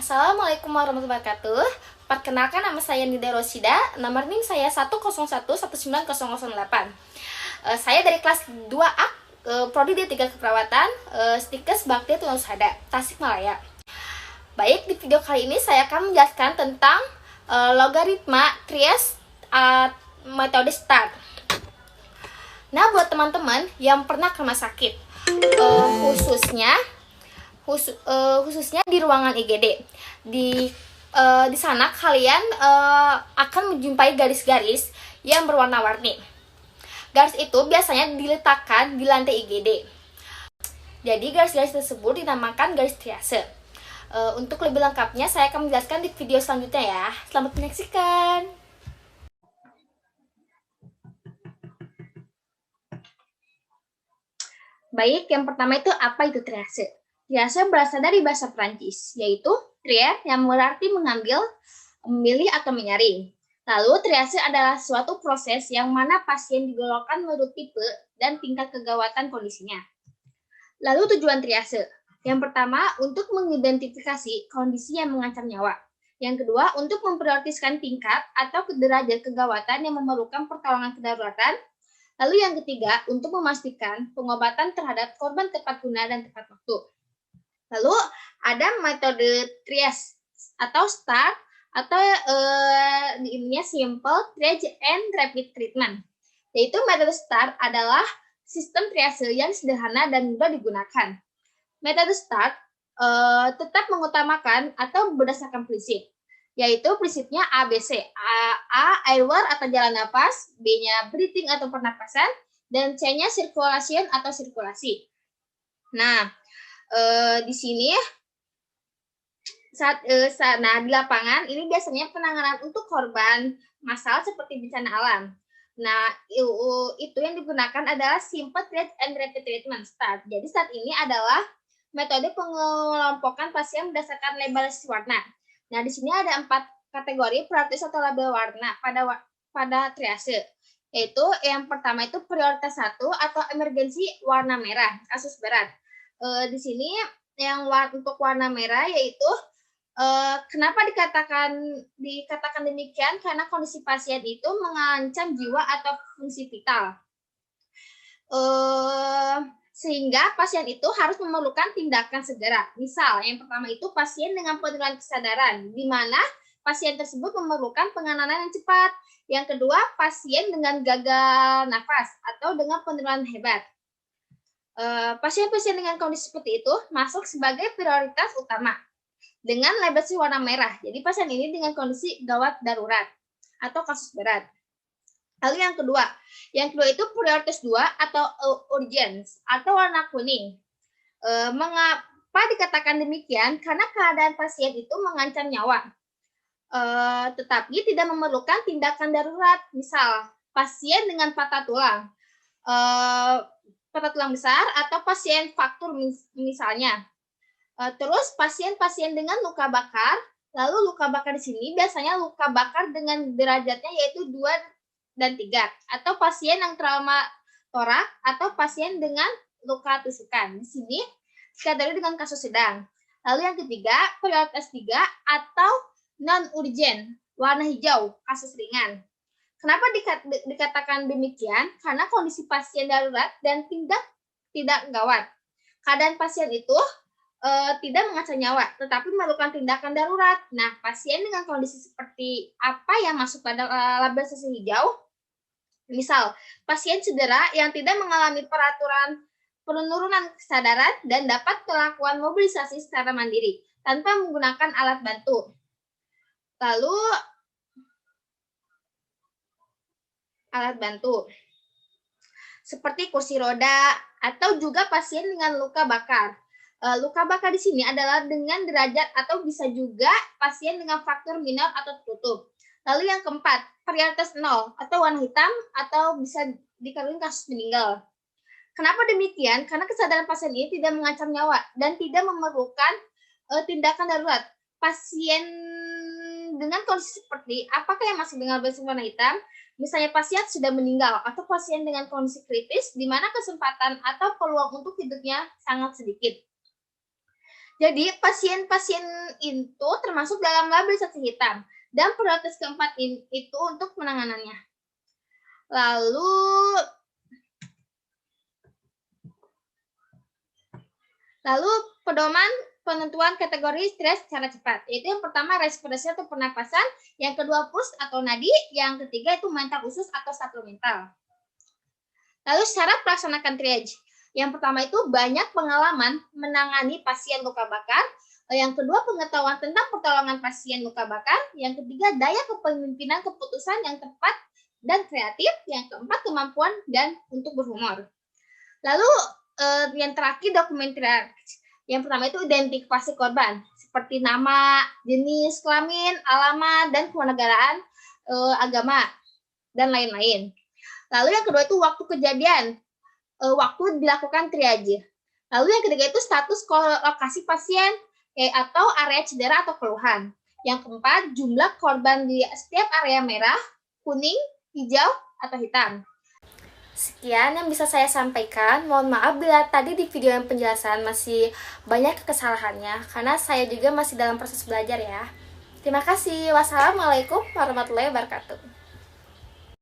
Assalamualaikum warahmatullahi wabarakatuh. Perkenalkan, nama saya Nida Rosida. Nomor NIM saya 101190008. Saya dari kelas 2A, Prodi D3 Keperawatan, Stikes Bakti Tunusada, Tasikmalaya. Baik, di video kali ini saya akan menjelaskan tentang logaritma Trias metode STAR. Nah, buat teman-teman yang pernah ke rumah sakit, khususnya di ruangan IGD, di sana kalian akan menjumpai garis-garis yang berwarna-warni. Garis itu biasanya diletakkan di lantai IGD. Jadi garis-garis tersebut dinamakan garis triase. Untuk lebih lengkapnya saya akan menjelaskan di video selanjutnya ya. Selamat menyaksikan. Baik, yang pertama itu apa itu triase? Triase berasal dari bahasa Prancis, yaitu trier yang berarti mengambil, memilih atau menyaring. Lalu triase adalah suatu proses yang mana pasien digolongkan menurut tipe dan tingkat kegawatan kondisinya. Lalu tujuan triase. Yang pertama, untuk mengidentifikasi kondisi yang mengancam nyawa. Yang kedua, untuk memprioritaskan tingkat atau derajat kegawatan yang memerlukan pertolongan kedaruratan. Lalu yang ketiga, untuk memastikan pengobatan terhadap korban tepat guna dan tepat waktu. Lalu ada metode triage atau STAR atau ininya simple triage and rapid treatment. Yaitu metode STAR adalah sistem triase yang sederhana dan mudah digunakan. Metode STAR tetap mengutamakan atau berdasarkan prinsip, yaitu prinsipnya ABC. A airway atau jalan nafas, B-nya breathing atau pernapasan, dan C-nya circulation atau sirkulasi. Nah, di sini di lapangan ini biasanya penanganan untuk korban massal seperti bencana alam. Nah, itu yang digunakan adalah simple triage and rapid treatment STAR. Jadi saat ini adalah metode pengelompokan pasien berdasarkan label warna. Nah, di sini ada 4 kategori prioritas atau label warna pada triase. Yaitu yang pertama itu prioritas 1 atau emergensi warna merah, kasus berat. Di sini yang untuk warna merah yaitu kenapa dikatakan demikian? Karena kondisi pasien itu mengancam jiwa atau fungsi vital. Sehingga pasien itu harus memerlukan tindakan segera. Misal, yang pertama itu pasien dengan penurunan kesadaran, di mana pasien tersebut memerlukan penanganan yang cepat. Yang kedua, pasien dengan gagal nafas atau dengan penurunan hebat. Pasien-pasien dengan kondisi seperti itu masuk sebagai prioritas utama dengan label warna merah. Jadi pasien ini dengan kondisi gawat darurat atau kasus berat. Lalu yang kedua itu prioritas 2 atau urgent atau warna kuning. Mengapa dikatakan demikian? Karena keadaan pasien itu mengancam nyawa, tetapi tidak memerlukan tindakan darurat. Misal, pasien dengan patah tulang besar atau pasien fraktur misalnya. Terus pasien-pasien dengan luka bakar. Lalu luka bakar di sini biasanya luka bakar dengan derajatnya yaitu 2 dan 3, atau pasien yang trauma torak atau pasien dengan luka tusukan. Di sini dikategori dengan kasus sedang. Lalu yang ketiga, prioritas 3 atau non-urgent, warna hijau, kasus ringan. Kenapa dikatakan demikian? Karena kondisi pasien darurat dan tidak gawat. Keadaan pasien itu tidak mengancam nyawa, tetapi memerlukan tindakan darurat. Nah, pasien dengan kondisi seperti apa yang masuk pada label sesi hijau? Misal, pasien cedera yang tidak mengalami penurunan kesadaran dan dapat melakukan mobilisasi secara mandiri tanpa menggunakan alat bantu. Lalu, alat bantu seperti kursi roda atau juga pasien dengan luka bakar. Luka bakar di sini adalah dengan derajat atau bisa juga pasien dengan fraktur minor atau tertutup. Lalu yang keempat, prioritas 0 atau warna hitam atau bisa dikategorikan kasus meninggal. Kenapa demikian? Karena kesadaran pasien ini tidak mengancam nyawa dan tidak memerlukan tindakan darurat. Pasien dengan kondisi seperti apakah yang masuk dengan label warna hitam? Misalnya pasien sudah meninggal atau pasien dengan kondisi kritis di mana kesempatan atau peluang untuk hidupnya sangat sedikit. Jadi pasien-pasien itu termasuk dalam labelisasi hitam dan prioritas keempat itu untuk penanganannya. Lalu pedoman penentuan kategori stres secara cepat, yaitu yang pertama respirasi atau pernapasan, yang kedua puls atau nadi, yang ketiga itu mental khusus atau supplemental. Lalu syarat pelaksanakan triage. Yang pertama itu banyak pengalaman menangani pasien luka bakar. Yang kedua pengetahuan tentang pertolongan pasien luka bakar. Yang ketiga daya kepemimpinan keputusan yang tepat dan kreatif. Yang keempat kemampuan dan untuk berhumor. Lalu yang terakhir dokumen triage. Yang pertama itu identifikasi korban seperti nama, jenis kelamin, alamat, dan kewarganegaraan, agama, dan lain-lain. Lalu yang kedua itu waktu kejadian, waktu dilakukan triage. Lalu yang ketiga itu status lokasi pasien atau area cedera atau keluhan. Yang keempat, jumlah korban di setiap area merah, kuning, hijau, atau hitam. Sekian yang bisa saya sampaikan. Mohon maaf bila tadi di video yang penjelasan masih banyak kesalahannya, karena saya juga masih dalam proses belajar ya. Terima kasih. Wassalamualaikum warahmatullahi wabarakatuh.